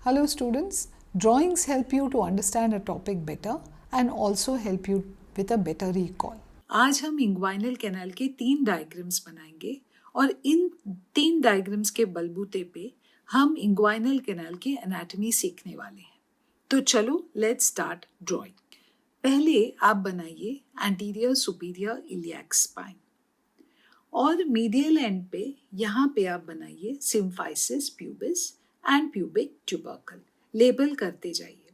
Hello students, drawings help you to understand a topic better and also help you with a better recall. आज हम inguinal canal के 3 diagrams बनाएंगे और इन 3 diagrams के बलबूते पे हम इंग्वाइनल कैनाल की एनाटॉमी सीखने वाले हैं। तो चलो लेट्स स्टार्ट ड्राइंग। पहले आप बनाइए एंटीरियर सुपीरियर इलियाक स्पाइन और मीडियल एंड पे यहाँ पे आप बनाइए symphysis pubis and pubic tubercle. Label करते जाइए।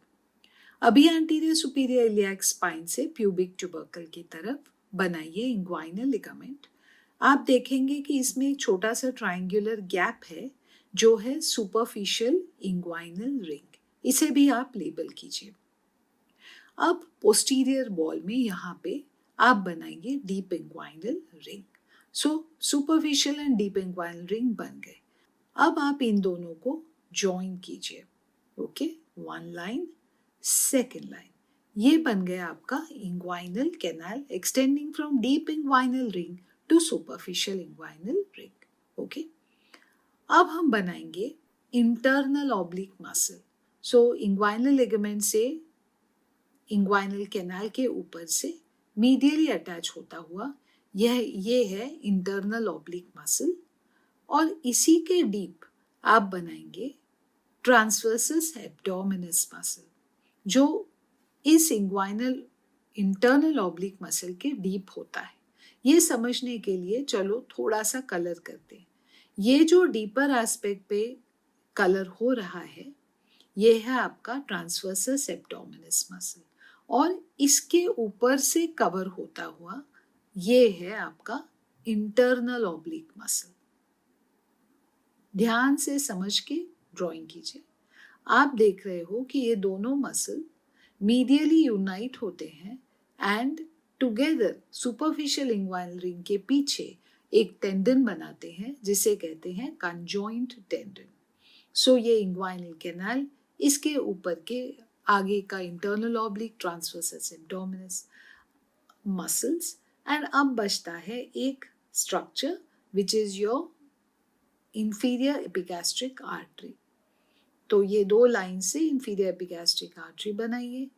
अभी एंटीरियर सुपीरियर इलियाक स्पाइन से प्यूबिक ट्यूबरकल की तरफ बनाइए इंग्वाइनल लिगामेंट। आप देखेंगे कि इसमें एक छोटा सा ट्रायंगुलर गैप है जो है सुपरफिशियल इंग्वाइनल रिंग। इसे भी आप लेबल कीजिए। अब पोस्टीरियर वॉल में यहाँ पे आप बनाएंगे deep inguinal ring. So superficial and deep inguinal ring बन गए। अब आप इन दोनों को ज्वाइन कीजिए। Okay, one line, second line, ये बन गया आपका inguinal canal extending from deep inguinal ring to superficial inguinal ring. Okay, अब हम बनाएंगे internal oblique muscle. So inguinal ligament से इंग्वाइनल कैनाल के ऊपर से मीडियली अटैच होता हुआ ये है इंटरनल ऑब्लिक मसल और इसी के डीप आप बनाएंगे ट्रांसवर्सस एब्डोमिनस मसल जो इस इंग्वाइनल इंटरनल ऑब्लिक मसल के डीप होता है। ये समझने के लिए चलो थोड़ा सा कलर करते हैं। ये जो डीपर एस्पेक्ट पे कलर हो रहा है ये है आपका ट्रांसवर्सस एब्डोमिनस मसल और इसके ऊपर से कवर होता हुआ ये है आपका इंटरनल ऑब्लिक मसल। ध्यान से समझ के ड्राइंग कीजिए। आप देख रहे हो कि ये दोनों मसल मीडियली यूनाइट होते हैं and together superficial inguinal ring के पीछे एक टेंडन बनाते हैं जिसे कहते हैं कंजॉइंट टेंडन। सो ये इंग्वाइनल कैनाल, इसके ऊपर के आगे का internal oblique transversus abdominis muscles and अब बचता है एक structure which is your inferior epigastric artery. तो ये 2 लाइन से इंफीरियर एपिगैस्ट्रिक आर्टरी बनाइए।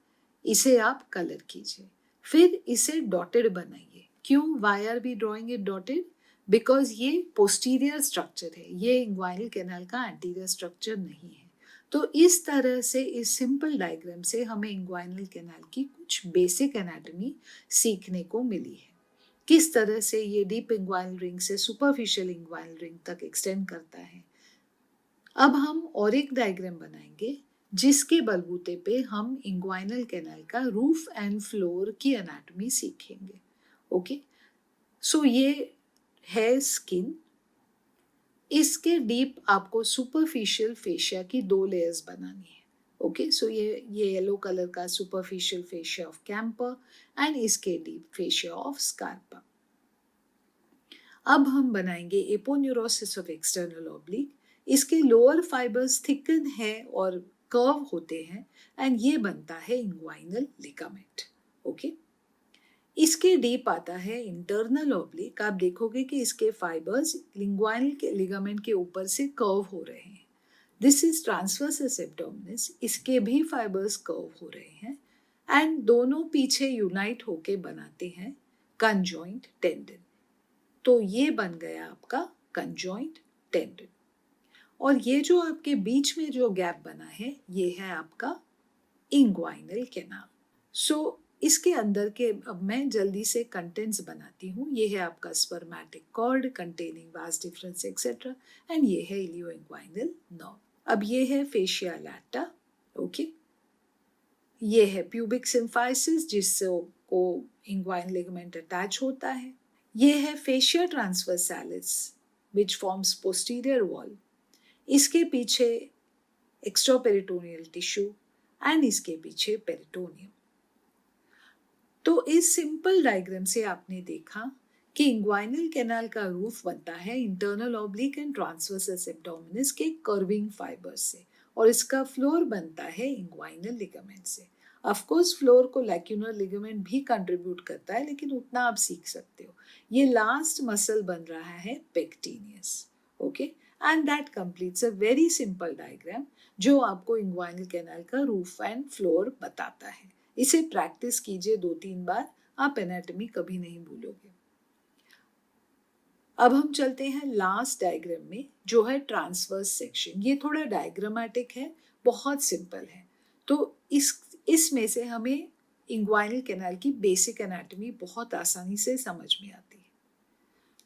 इसे आप कलर कीजिए। फिर इसे डॉटेड बनाइए। क्यों, why are we drawing it dotted? Because ये पोस्टीरियर स्ट्रक्चर है, ये इंग्वाइनल कैनाल का एंटीरियर स्ट्रक्चर नहीं है। तो इस तरह से इस सिंपल डायग्राम से हमें इंग्वाइनल कैनाल की कुछ बेसिक एनाटॉमी सीखने को मिली है। किस तरह से ये डीप इंग्वाइनल रिंग से सुपरफिशियल इंग्वाइनल रिंग तक एक्सटेंड करता है। अब हम और एक डायग्राम बनाएंगे जिसके बलबूते पे हम इंग्वाइनल कैनाल का रूफ एंड फ्लोर की एनाटॉमी सीखेंगे। ओके, सो ये है स्किन। इसके डीप आपको सुपरफिशियल फेशिया की 2 लेयर्स बनानी है। ओके, सो ये येलो कलर का superficial fascia of camper and इसके डीप फेशिया ऑफ स्कार्पा। अब हम बनाएंगे एपोन्यूरोसिस ऑफ एक्सटर्नल ऑब्लिक। इसके लोअर फाइबर्स थिकन है और कर्व होते हैं एंड ये बनता है इंग्वाइनल लिगामेंट। ओके, इसके डीप आता है इंटरनल ऑब्लिक। आप देखोगे कि इसके फाइबर्स इंग्वाइनल के लिगामेंट के ऊपर से कर्व हो रहे हैं। This is transversus abdominis. इसके भी फाइबर्स कर्व हो रहे हैं एंड दोनों पीछे यूनाइट होके बनाते हैं कंजॉइंट टेंडन। तो ये बन गया आपका कंजॉइंट टेंडन और ये जो आपके बीच में जो गैप बना है ये है आपका इंग्वाइनल कैनाल। सो इसके अंदर के अब मैं जल्दी से कंटेंट्स बनाती हूँ। ये है आपका spermatic cord containing vas deferens etcetera and ये है इलियो इंग्वाइनल नर्व। अब ये है फेशिया लैटा। ओके, ये है प्यूबिक सिम्फाइसिस जिससे को इंग्वाइनल लिगामेंट अटैच होता है। ये है fascia ट्रांसवर्सालिस which forms posterior wall. इसके पीछे एक्स्ट्रापेरिटोनियल टिश्यू एंड इसके पीछे पेरिटोनियम। तो इस सिंपल डायग्राम से आपने देखा कि इंग्वाइनल कैनाल का रूफ बनता है internal oblique and transversus abdominis के कर्विंग फाइबर से और इसका फ्लोर बनता है इंग्वाइनल लिगामेंट से। ऑफ कोर्स फ्लोर को लैक्यूनर लिगामेंट भी कंट्रीब्यूट करता है लेकिन उतना आप सीख सकते हो। ये लास्ट मसल बन रहा है pectineus. Okay, and that completes a very simple diagram जो आपको इंग्वाइनल कैनाल का रूफ एंड फ्लोर बताता है। इसे प्रैक्टिस कीजिए 2-3 बार, आप एनाटॉमी कभी नहीं भूलोगे। अब हम चलते हैं लास्ट डायग्राम में, जो है ट्रांसवर्स सेक्शन। ये थोड़ा डायग्रामेटिक है, बहुत सिंपल है। तो इसमें से हमें इंग्वाइनल कैनाल की बेसिक एनाटॉमी बहुत आसानी से समझ में आती है।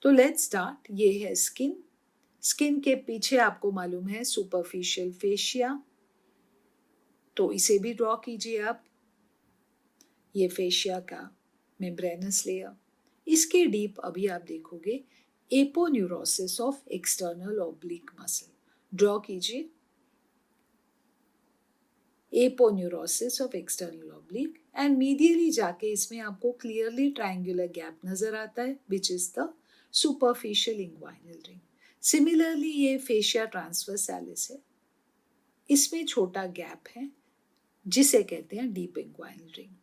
तो लेट्स स्टार्ट। ये है स्किन। स्किन के पीछे आपको मालूम है सुपरफिशियल फेशिया, तो इसे भी ड्रॉ कीजिए आप। ये फेशिया का मेम्ब्रेनस लेयर। इसके डीप अभी आप देखोगे aponeurosis of external oblique muscle, draw कीजिए aponeurosis of external oblique, and medially जाके इसमें आपको क्लियरली ट्रायंगुलर गैप नजर आता है, which is the superficial inguinal ring. Similarly ये फेशिया ट्रांसवर्सालिस है, इसमें छोटा गैप है जिसे कहते हैं डीप इंग्वाइनल रिंग।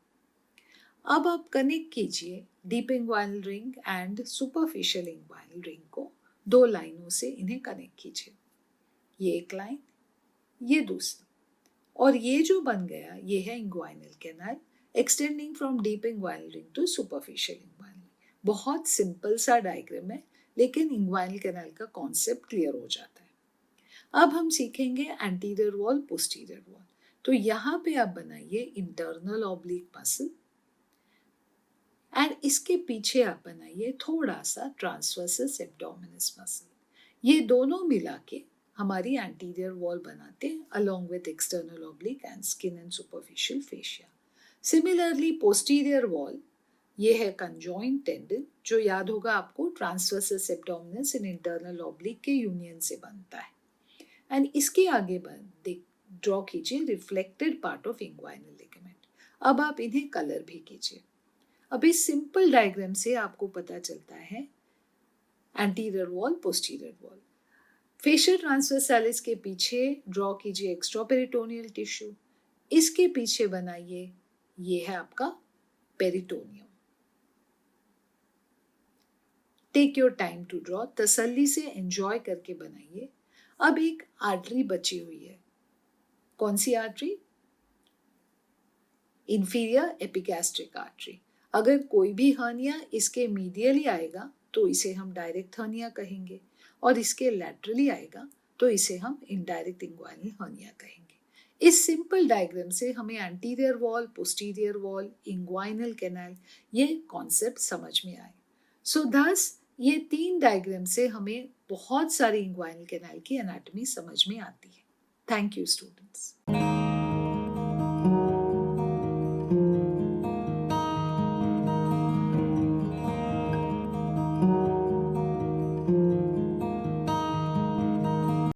अब आप कनेक्ट कीजिए deep inguinal ring and superficial inguinal ring को, 2 लाइनों से इन्हें कनेक्ट कीजिए। ये एक लाइन, ये दूसरी, और ये जो बन गया ये है inguinal canal extending from deep inguinal ring to superficial inguinal ring. बहुत सिंपल सा डायग्राम है, लेकिन इंग्वाइनल कैनाल का कॉन्सेप्ट क्लियर हो जाता है। अब हम सीखेंगे एंटीरियर वॉल, पोस्टीरियर वॉल। तो यहाँ पे आप बनाइए इंटरनल ऑब्लिक मसल, एंड इसके पीछे आप बनाइए थोड़ा सा ट्रांसवर्सस एब्डोमिनस मसल। ये दोनों मिला के हमारी एंटीरियर वॉल बनाते हैं, along with external oblique and skin and superficial fascia. Similarly posterior wall, ये है कंजॉइंट टेंडन, जो याद होगा आपको transversus abdominis in internal oblique के यूनियन से बनता है। एंड इसके आगे ड्रॉ कीजिए reflected part of inguinal ligament. अब आप इन्हें कलर भी कीजिए। अब इस सिंपल डायग्राम से आपको पता चलता है anterior wall, posterior wall. Facial ट्रांसवर्सालिस के पीछे ड्रॉ कीजिए एक्स्ट्रापेरिटोनियल टिश्यू, इसके पीछे बनाइए, ये है आपका peritoneum. Take your time to draw, तसल्ली से एंजॉय करके बनाइए। अब एक आर्टरी बची हुई है, कौन सी आर्टरी? Inferior epigastric artery. अगर कोई भी हर्निया इसके मीडियली आएगा तो इसे हम डायरेक्ट हर्निया कहेंगे, और इसके लैटरली आएगा तो इसे हम इनडायरेक्ट इंग्वाइनल हर्निया कहेंगे। इस सिंपल डायग्राम से हमें anterior wall, posterior wall, inguinal canal, ये कॉन्सेप्ट समझ में आए। सो थस ये 3 डायग्राम से हमें बहुत सारी इंग्वाइनल कैनाल की एनाटॉमी समझ में आती है। Thank you students.